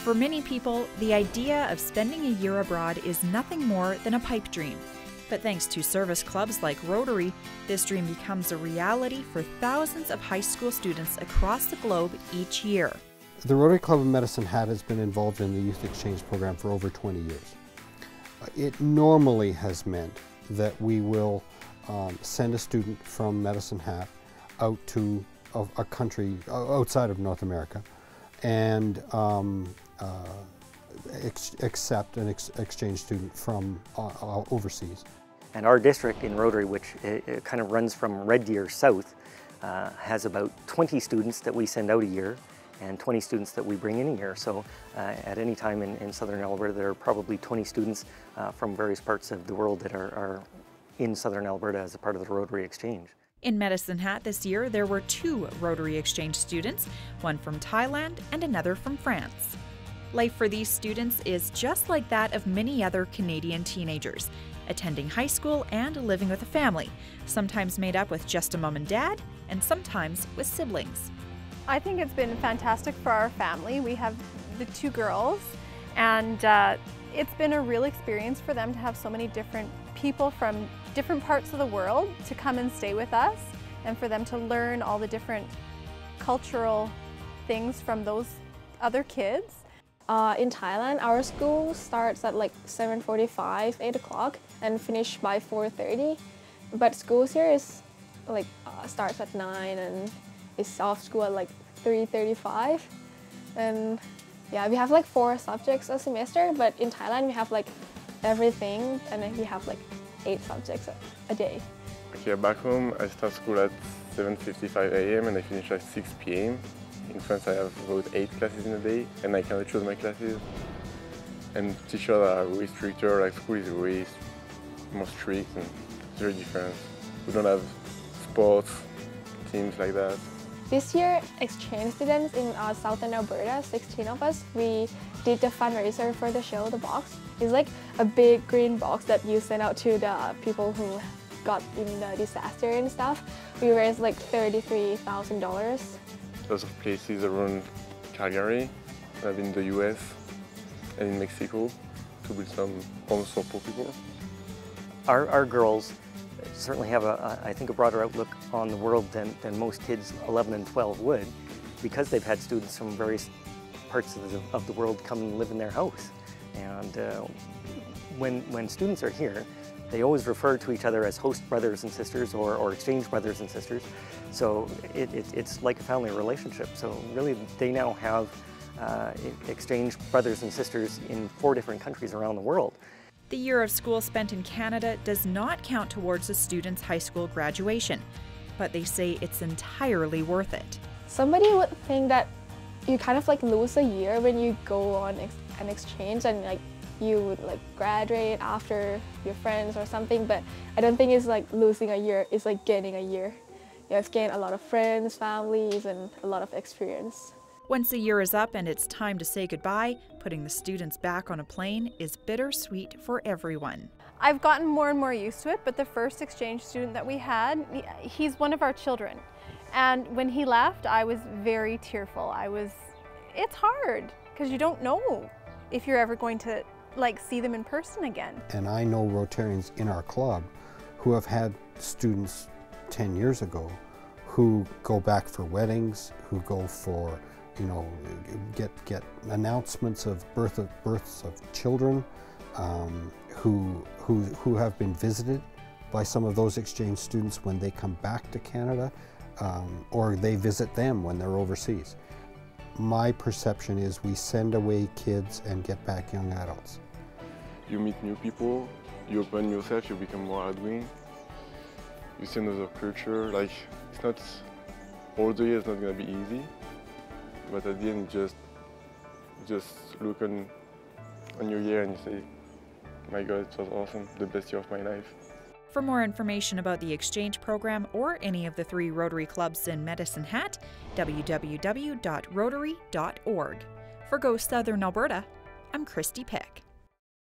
For many people, the idea of spending a year abroad is nothing more than a pipe dream. But thanks to service clubs like Rotary, this dream becomes a reality for thousands of high school students across the globe each year. The Rotary Club of Medicine Hat has been involved in the Youth Exchange Program for over 20 years. It normally has meant that we will send a student from Medicine Hat out to a country outside of North America and accept an exchange student from overseas. And our district in Rotary, which it kind of runs from Red Deer south, has about 20 students that we send out a year and 20 students that we bring in a year. So at any time in southern Alberta, there are probably 20 students from various parts of the world that are in southern Alberta as a part of the Rotary Exchange. In Medicine Hat this year, there were 2 Rotary Exchange students, one from Thailand and another from France. Life for these students is just like that of many other Canadian teenagers, attending high school and living with a family, sometimes made up with just a mom and dad, and sometimes with siblings. I think it's been fantastic for our family. We have the 2 girls, and it's been a real experience for them to have so many different people from different parts of the world to come and stay with us, and for them to learn all the different cultural things from those other kids. In Thailand, our school starts at like 7:45, 8 o'clock and finish by 4:30. But schools here is like starts at 9 and is off school at like 3:35. And yeah, we have like 4 subjects a semester, but in Thailand we have like everything, and then we have like 8 subjects a day. Okay, back home I start school at 7:55 a.m. and I finish at 6 p.m. In France I have about 8 classes in a day, and I can choose my classes. And teachers are way stricter, like school is way more strict and it's very different. We don't have sports, teams like that. This year, exchange students in southern Alberta, 16 of us, we did the fundraiser for the show, The Box. It's like a big green box that you send out to the people who got in the disaster and stuff. We raised like $33,000. Lots of places around Calgary. I've been in the US and in Mexico to build some homes for poor people. Our girls certainly have, I think, a broader outlook on the world than most kids 11 and 12 would, because they've had students from various parts of the world come and live in their house. And when students are here, they always refer to each other as host brothers and sisters or exchange brothers and sisters. So it's like a family relationship. So really they now have exchange brothers and sisters in 4 different countries around the world. The year of school spent in Canada does not count towards a student's high school graduation, but they say it's entirely worth it. Somebody would think that you kind of like lose a year when you go on an exchange and like you would like graduate after your friends or something, but I don't think it's like losing a year, it's like gaining a year. You have gained a lot of friends, families, and a lot of experience. Once a year is up and it's time to say goodbye, putting the students back on a plane is bittersweet for everyone. I've gotten more and more used to it, but the first exchange student that we had, he's one of our children. And when he left, I was very tearful. It's hard because you don't know if you're ever going to like see them in person again. And I know Rotarians in our club who have had students 10 years ago who go back for weddings, who go for, you know, get announcements of births of children, who have been visited by some of those exchange students when they come back to Canada, or they visit them when they're overseas. My perception is we send away kids and get back young adults. You meet new people, you open yourself, you become more outgoing. You see another culture, like it's not, all the year it's not going to be easy, but at the end just look on your year and you say, my God, it was awesome, the best year of my life. For more information about the exchange program or any of the 3 Rotary clubs in Medicine Hat, www.rotary.org. For Go Southern Alberta, I'm Christy Peck.